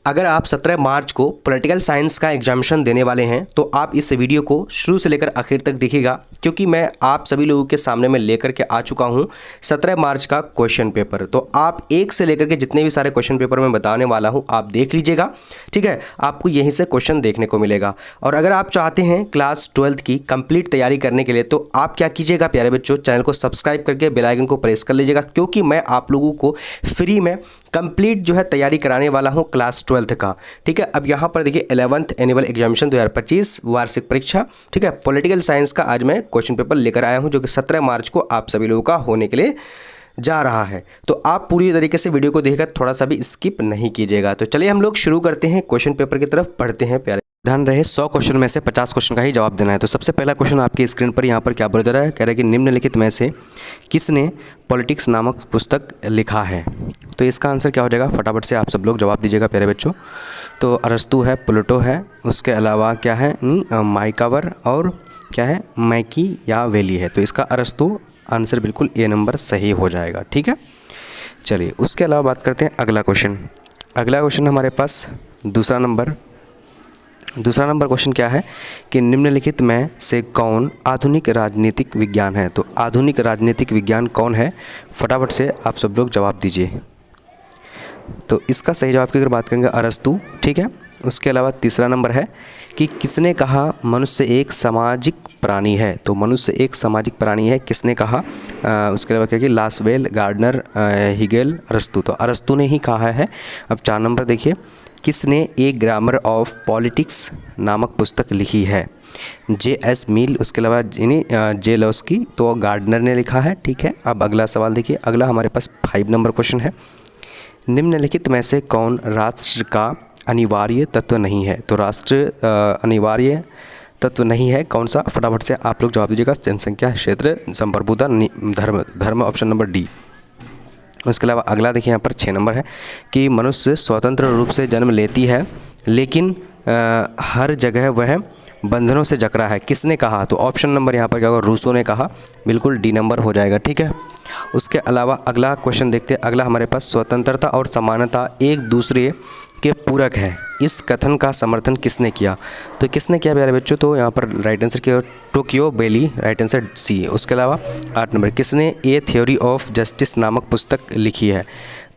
अगर आप 17 मार्च को पॉलिटिकल साइंस का एग्जामिनेशन देने वाले हैं तो आप इस वीडियो को शुरू से लेकर आखिर तक देखिएगा, क्योंकि मैं आप सभी लोगों के सामने में लेकर के आ चुका हूं 17 मार्च का क्वेश्चन पेपर। तो आप एक से लेकर के जितने भी सारे क्वेश्चन पेपर मैं बताने वाला हूं आप देख लीजिएगा, ठीक है। आपको यहीं से क्वेश्चन देखने को मिलेगा। और अगर आप चाहते हैं क्लास 12th की कंप्लीट तैयारी करने के लिए तो आप क्या कीजिएगा प्यारे बच्चों, चैनल को सब्सक्राइब करके बेल आइकन को प्रेस कर लीजिएगा, क्योंकि मैं आप लोगों को फ्री में कंप्लीट जो है तैयारी कराने वाला हूं क्लास 12th का, ठीक है। अब यहाँ पर देखिए 11th एनुअल एग्जामिनेशन 2025 वार्षिक परीक्षा, ठीक है, पॉलिटिकल साइंस का आज मैं क्वेश्चन पेपर लेकर आया हूं जो कि 17 मार्च को आप सभी लोगों का होने के लिए जा रहा है। तो आप पूरी तरीके से वीडियो को देखकर थोड़ा सा भी स्किप नहीं कीजिएगा। तो चलिए हम लोग शुरू करते हैं, क्वेश्चन पेपर की तरफ बढ़ते हैं प्यारे। ध्यान रहे 100 क्वेश्चन में से 50 क्वेश्चन का ही जवाब देना है। तो सबसे पहला क्वेश्चन आपकी स्क्रीन पर यहाँ पर क्या बोला जा रहा है, कह रहा है कि निम्नलिखित में से किसने पॉलिटिक्स नामक पुस्तक लिखा है। तो इसका आंसर क्या हो जाएगा, फटाफट से आप सब लोग जवाब दीजिएगा प्यारे बच्चों। तो अरस्तु है, प्लेटो है, उसके अलावा क्या है माइकावर, और क्या है मैकी या वेली है। तो इसका अरस्तु आंसर बिल्कुल ए नंबर सही हो जाएगा, ठीक है। चलिए उसके अलावा बात करते हैं अगला क्वेश्चन। अगला क्वेश्चन हमारे पास दूसरा नंबर क्वेश्चन क्या है कि निम्नलिखित में से कौन आधुनिक राजनीतिक विज्ञान है। तो आधुनिक राजनीतिक विज्ञान कौन है, फटाफट से आप सब लोग जवाब दीजिए। तो इसका सही जवाब की अगर बात करेंगे अरस्तु, ठीक है। उसके अलावा तीसरा नंबर है कि किसने कहा मनुष्य एक सामाजिक प्राणी है। तो मनुष्य एक सामाजिक प्राणी है, किसने कहा। उसके अलावा क्या कि लासवेल, गार्डनर, हिगेल, अरस्तु। तो अरस्तु ने ही कहा है। अब 4 नंबर देखिए, किसने ए ग्रामर ऑफ पॉलिटिक्स नामक पुस्तक लिखी है। J.S. मील, उसके अलावा जे लॉस्की, तो गार्डनर ने लिखा है, ठीक है। अब अगला सवाल देखिए, अगला हमारे पास 5 नंबर क्वेश्चन है। निम्नलिखित में से कौन राष्ट्र का अनिवार्य तत्व नहीं है। तो राष्ट्र अनिवार्य तत्व नहीं है कौन सा, फटाफट से आप लोग जवाब दीजिएगा। जनसंख्या, क्षेत्र, संप्रभुता, धर्म ऑप्शन नंबर डी। उसके अलावा अगला देखिए यहाँ पर 6 नंबर है कि मनुष्य स्वतंत्र रूप से जन्म लेती है लेकिन हर जगह वह बंधनों से जकड़ा है, किसने कहा। तो ऑप्शन नंबर यहाँ पर क्या होगा, रूसो ने कहा, बिल्कुल डी नंबर हो जाएगा, ठीक है। उसके अलावा अगला क्वेश्चन देखते हैं। अगला हमारे पास स्वतंत्रता और समानता एक दूसरे के पूरक है, इस कथन का समर्थन किसने किया। तो किसने किया प्यारे बच्चों, तो यहाँ पर राइट आंसर क्या, टोक्यो बेली, राइट आंसर सी। उसके अलावा 8 नंबर, किसने ए थ्योरी ऑफ जस्टिस नामक पुस्तक लिखी है।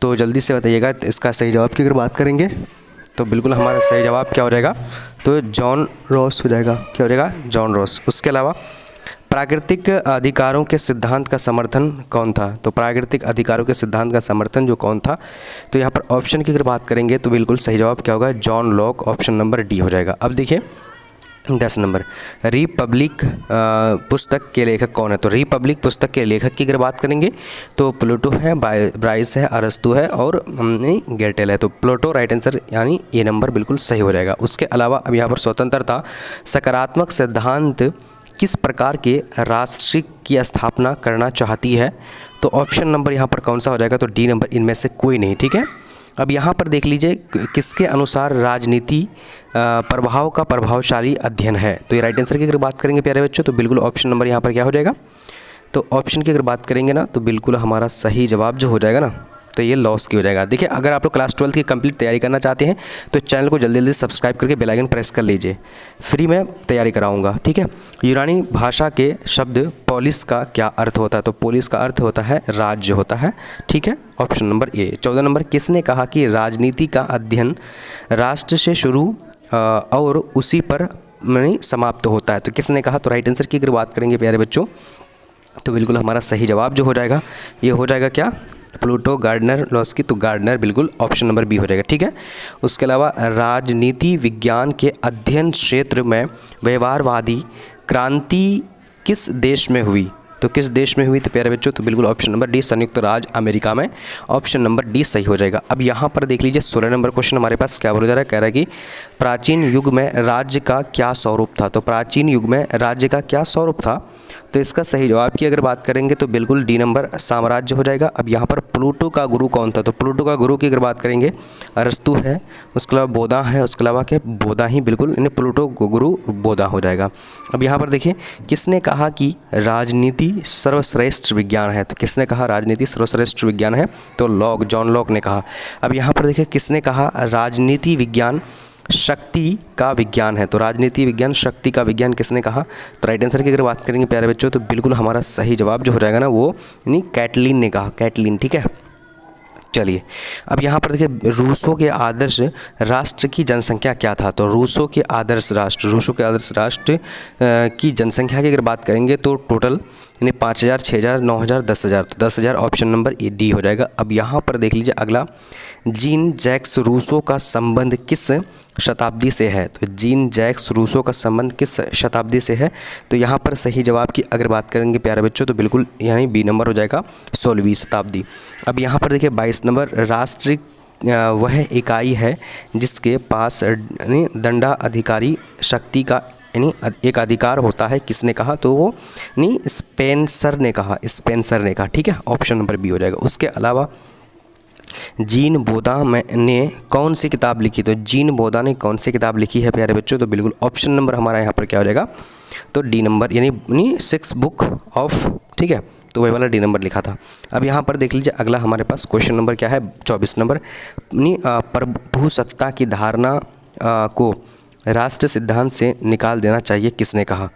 तो जल्दी से बताइएगा इसका सही जवाब की अगर बात करेंगे तो बिल्कुल हमारा सही जवाब क्या हो जाएगा, तो जॉन रॉस हो जाएगा। क्या हो जाएगा, जॉन रॉस। उसके अलावा प्राकृतिक अधिकारों के सिद्धांत का समर्थन कौन था। तो प्राकृतिक अधिकारों के सिद्धांत का समर्थन जो कौन था, तो यहाँ पर ऑप्शन की अगर बात करेंगे तो बिल्कुल सही जवाब क्या होगा, John Locke, option number D हो जाएगा। अब देखिए 10 नंबर, रिपब्लिक पुस्तक के लेखक कौन है। तो रिपब्लिक पुस्तक के लेखक की अगर बात करेंगे तो प्लेटो है, ब्राइस है, अरस्तु है और गेटेल है। तो प्लेटो राइट आंसर यानी ए नंबर बिल्कुल सही हो जाएगा। उसके अलावा अब यहाँ पर स्वतंत्रता सकारात्मक सिद्धांत किस प्रकार के राष्ट्र की स्थापना करना चाहती है। तो ऑप्शन नंबर यहाँ पर कौन सा हो जाएगा, तो डी नंबर, इनमें से कोई नहीं, ठीक है। अब यहाँ पर देख लीजिए किसके अनुसार राजनीति प्रभाव का प्रभावशाली अध्ययन है। तो ये राइट आंसर की अगर बात करेंगे प्यारे बच्चों तो बिल्कुल ऑप्शन नंबर यहाँ पर क्या हो जाएगा, तो ऑप्शन की अगर बात करेंगे ना तो बिल्कुल हमारा सही जवाब जो हो जाएगा ना तो ये लॉस की हो जाएगा। देखिए अगर आप लोग क्लास 12th की कंप्लीट तैयारी करना चाहते हैं तो चैनल को जल्दी जल्दी सब्सक्राइब करके बेल आइकन प्रेस कर लीजिए, फ्री में तैयारी कराऊंगा, ठीक है। यूनानी भाषा के शब्द पोलिस का क्या अर्थ होता है। तो पोलिस का अर्थ होता है राज्य होता है, ठीक है, ऑप्शन नंबर ए। 14 नंबर, किसने कहा कि राजनीति का अध्ययन राष्ट्र से शुरू और उसी पर समाप्त होता है। तो किसने कहा, तो राइट आंसर की अगर बात करेंगे प्यारे बच्चों तो बिल्कुल हमारा सही जवाब जो हो जाएगा ये हो जाएगा क्या, प्लेटो, गार्डनर, लॉस्की। तो गार्डनर बिल्कुल ऑप्शन नंबर बी हो जाएगा, ठीक है। उसके अलावा राजनीति विज्ञान के अध्ययन क्षेत्र में व्यवहारवादी क्रांति किस देश में हुई। तो किस देश में हुई तो प्यारे बच्चों तो बिल्कुल ऑप्शन नंबर डी, संयुक्त राज्य अमेरिका में, ऑप्शन नंबर डी सही हो जाएगा। अब यहाँ पर देख लीजिए 16 नंबर क्वेश्चन हमारे पास क्या बोला जा रहा है, कह रहा है कि प्राचीन युग में राज्य का क्या स्वरूप था। तो प्राचीन युग में राज्य का क्या स्वरूप था। तो इसका सही जवाब की अगर बात करेंगे तो बिल्कुल डी नंबर साम्राज्य हो जाएगा। अब यहाँ पर प्लूटो का गुरु कौन था, तो प्लूटो का गुरु की अगर बात करेंगे अरस्तु है, उसके अलावा बोधा है, उसके अलावा क्या बोधा ही बिल्कुल, यानी प्लूटो गुरु बोधा हो जाएगा। अब यहाँ पर देखिए किसने कहा कि राजनीति सर्वश्रेष्ठ विज्ञान है, तो किसने कहा राजनीति सर्वश्रेष्ठ विज्ञान है, तो लॉक, जॉन लॉक ने कहा। अब यहाँ पर देखिए किसने कहा राजनीति विज्ञान शक्ति का विज्ञान है, तो राजनीति विज्ञान शक्ति का विज्ञान किसने कहा, तो राइट आंसर की अगर बात करेंगे प्यारे बच्चों तो बिल्कुल हमारा सही जवाब जो हो जाएगा ना वो यानी कैटलीन ने कहा, कैटलीन। ठीक है, चलिए अब यहाँ पर देखिए रूसों के आदर्श राष्ट्र की जनसंख्या क्या था, तो रूसों के आदर्श राष्ट्र की जनसंख्या की अगर बात करेंगे तो टोटल यानी 5000, 6000, 9000, 10,000, तो 10,000 ऑप्शन नंबर डी हो जाएगा। अब यहाँ पर देख लीजिए अगला, जीन जैक्स रूसो का संबंध किस शताब्दी से है, तो जीन जैक्स रूसो का संबंध किस शताब्दी से है, तो यहाँ पर सही जवाब की अगर बात करेंगे प्यारे बच्चों तो बिल्कुल यानी बी नंबर हो जाएगा 16वीं शताब्दी। अब यहाँ पर देखिए 22 नंबर, राष्ट्र वह इकाई है जिसके पास दंडा अधिकारी शक्ति का यानी एक अधिकार होता है, किसने कहा, तो वो यानी स्पेंसर ने कहा, स्पेंसर ने कहा। ठीक है, ऑप्शन नंबर बी हो जाएगा। उसके अलावा जीन बोधा ने कौन सी किताब लिखी, तो जीन बोधा ने कौन सी किताब लिखी है प्यारे बच्चों, तो बिल्कुल ऑप्शन नंबर हमारा यहाँ पर क्या हो जाएगा, तो डी नंबर यानी 6 बुक ऑफ, ठीक है, तो वही वाला डी नंबर लिखा था। अब यहाँ पर देख लीजिए अगला हमारे पास क्वेश्चन नंबर क्या है 24 नंबर, प्रभुसत्ता की धारणा को राष्ट्र सिद्धांत से निकाल देना चाहिए, किसने कहा,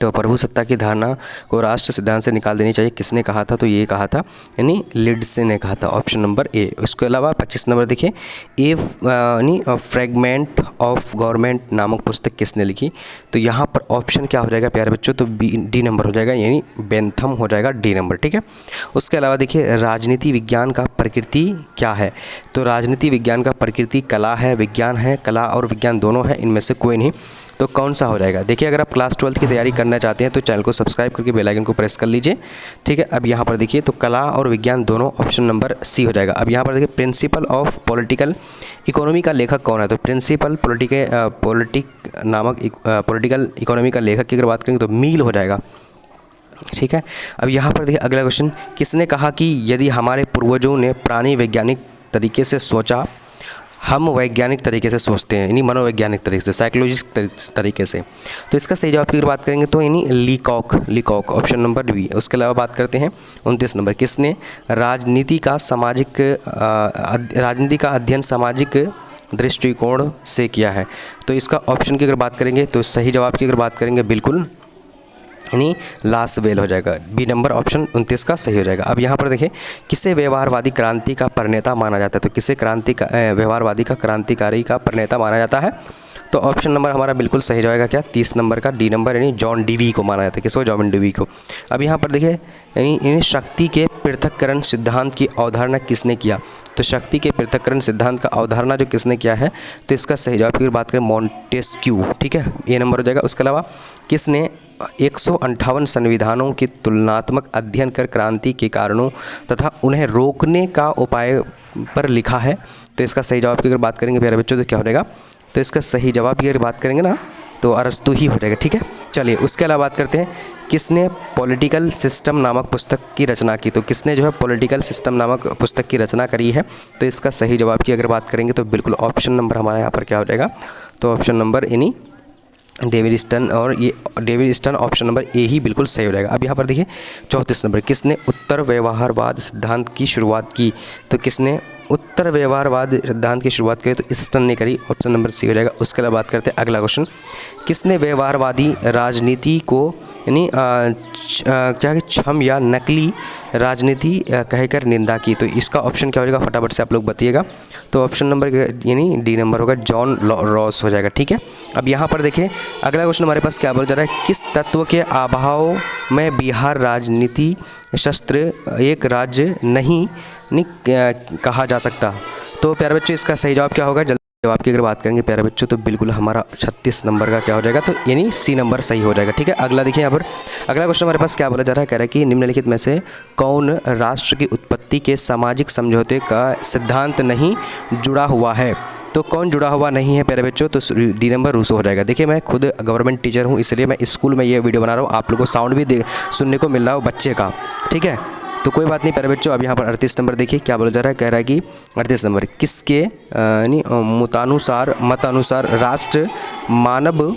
तो प्रभुसत्ता की धारणा को राष्ट्र सिद्धांत से निकाल देनी चाहिए किसने कहा था, तो ये कहा था यानी लिड्से ने कहा था, ऑप्शन नंबर ए। उसके अलावा 25 नंबर देखिए, यानी फ्रेगमेंट ऑफ गवर्नमेंट नामक पुस्तक किसने लिखी, तो यहाँ पर ऑप्शन क्या हो जाएगा प्यारे बच्चों, तो डी नंबर हो जाएगा यानी बेंथम हो जाएगा, डी नंबर। ठीक है, उसके अलावा देखिए राजनीति विज्ञान का प्रकृति क्या है, तो राजनीति विज्ञान का प्रकृति कला है, विज्ञान है, कला और विज्ञान दोनों है, इनमें से कोई नहीं, तो कौन सा हो जाएगा। देखिए अगर आप क्लास 12th की तैयारी करना चाहते हैं तो चैनल को सब्सक्राइब करके बेल आइकन को प्रेस कर लीजिए। ठीक है, अब यहाँ पर देखिए तो कला और विज्ञान दोनों, ऑप्शन नंबर सी हो जाएगा। अब यहाँ पर देखिए प्रिंसिपल ऑफ पॉलिटिकल इकोनॉमी का लेखक कौन है, तो प्रिंसिपल पॉलिटिकल इकोनॉमी का लेखक की अगर बात करेंगे तो मील हो जाएगा। ठीक है, अब यहाँ पर देखिए अगला क्वेश्चन, किसने कहा कि यदि हमारे पूर्वजों ने प्राणी वैज्ञानिक तरीके से सोचा, हम वैज्ञानिक तरीके से सोचते हैं, यानी मनोवैज्ञानिक तरीके से, साइकोलॉजिस्ट तरीके से, तो इसका सही जवाब की अगर बात करेंगे तो यानी लीकॉक, ऑप्शन नंबर बी। उसके अलावा बात करते हैं 29 नंबर, किसने राजनीति का अध्ययन सामाजिक दृष्टिकोण से किया है, तो इसका ऑप्शन की अगर बात करेंगे तो सही जवाब की अगर बात करेंगे बिल्कुल यानी लासवेल हो जाएगा, बी नंबर ऑप्शन 29 का सही हो जाएगा। अब यहाँ पर देखिए किसे व्यवहारवादी क्रांति का प्रणेता माना जाता है, तो किसे व्यवहारवादी का क्रांतिकारी का प्रणेता माना जाता है, तो ऑप्शन नंबर हमारा बिल्कुल सही जाएगा क्या, 30 नंबर का डी नंबर यानी जॉन डीवी को माना जाता है, किसको, जॉन डीवी को। अब यहाँ पर देखिए यानी शक्ति के पृथक्करण सिद्धांत की अवधारणा किसने किया, तो शक्ति के पृथक्करण सिद्धांत का अवधारणा जो किसने किया है, तो इसका सही जवाब की बात करें मॉन्टेस्क्यू। ठीक है, ए नंबर हो जाएगा। उसके अलावा किसने 158 संविधानों के तुलनात्मक अध्ययन कर क्रांति के कारणों तथा उन्हें रोकने का उपाय पर लिखा है, तो इसका सही जवाब की अगर बात करेंगे प्यारे बच्चों तो क्या हो जाएगा, तो इसका सही जवाब की अगर बात करेंगे ना तो अरस्तु ही हो जाएगा। ठीक है, चलिए उसके अलावा बात करते हैं किसने पॉलिटिकल सिस्टम नामक पुस्तक की रचना की, तो किसने जो है पॉलिटिकल सिस्टम नामक पुस्तक की रचना करी है, तो इसका सही जवाब की अगर बात करेंगे तो बिल्कुल ऑप्शन नंबर हमारा यहाँ पर क्या हो जाएगा, तो ऑप्शन नंबर यानी डेविड स्टन, और ये David Stern option number A ही बिल्कुल सही हो जाएगा। अब यहाँ पर देखिए 34 नंबर, किसने उत्तर व्यवहारवाद सिद्धांत की शुरुआत की, तो किसने उत्तर व्यवहारवाद सिद्धांत की शुरुआत करी, तो स्टन ने करी, ऑप्शन नंबर सी हो जाएगा। उसके अलावा बात करते हैं अगला क्वेश्चन, किसने व्यवहारवादी राजनीति को यानी क्या छम या नकली राजनीति कहकर निंदा की, तो इसका ऑप्शन क्या हो जाएगा फटाफट से आप लोग बताइएगा, तो ऑप्शन नंबर यानी डी नंबर होगा, जॉन रॉस हो जाएगा। ठीक है, अब यहाँ पर देखिए अगला क्वेश्चन हमारे पास क्या बोला जा रहा है, किस तत्व के अभाव में बिहार राजनीति शस्त्र एक राज्य नहीं कहा जा सकता, तो प्यारे बच्चों इसका सही जवाब क्या होगा, जवाब की अगर बात करेंगे प्यारे बच्चों तो बिल्कुल हमारा 36 नंबर का क्या हो जाएगा, तो यानी सी नंबर सही हो जाएगा। ठीक है, अगला देखिए यहाँ पर अगला क्वेश्चन हमारे पास क्या बोला जा रहा है, कह रहा है कि निम्नलिखित में से कौन राष्ट्र की उत्पत्ति के सामाजिक समझौते का सिद्धांत नहीं जुड़ा हुआ है, तो कौन जुड़ा हुआ नहीं है प्यारे बच्चों, तो डी नंबर रूसो हो जाएगा। देखिए मैं खुद गवर्नमेंट टीचर हूँ, इसलिए मैं स्कूल में ये वीडियो बना रहा हूँ, आप लोगों को साउंड भी सुनने को मिल रहा हो बच्चे का, ठीक है। तो कोई बात नहीं प्यारे बच्चों। अब यहाँ पर 38 नंबर देखिए क्या बोला जा रहा है, कह रहा है कि 38 नंबर किसके मतानुसार राष्ट्र मानव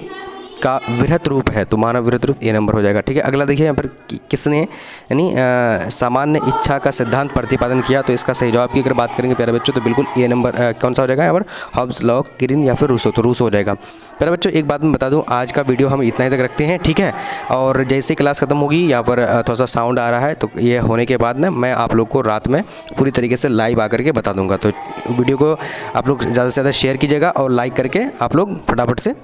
का वृहत रूप है, तो मानव वृहत रूप ए नंबर हो जाएगा, ठीक है। अगला देखिए यहाँ पर किसने यानी सामान्य इच्छा का सिद्धांत प्रतिपादन किया, तो इसका सही जवाब की अगर बात करेंगे प्यारे बच्चों तो बिल्कुल ए नंबर कौन सा हो जाएगा यहाँ पर, हॉब्स, लॉक, ग्रीन या फिर रूसो, तो रूसो हो जाएगा। प्यारे बच्चों एक बात मैं बता दूँ, आज का वीडियो हम इतना ही तक रखते हैं, ठीक है। और जैसे क्लास खत्म होगी यहाँ पर थोड़ा सा साउंड आ रहा है, तो ये होने के बाद ना मैं आप लोग को रात में पूरी तरीके से लाइव आकर के बता दूँगा। तो वीडियो को आप लोग ज़्यादा से ज़्यादा शेयर कीजिएगा और लाइक करके आप लोग फटाफट से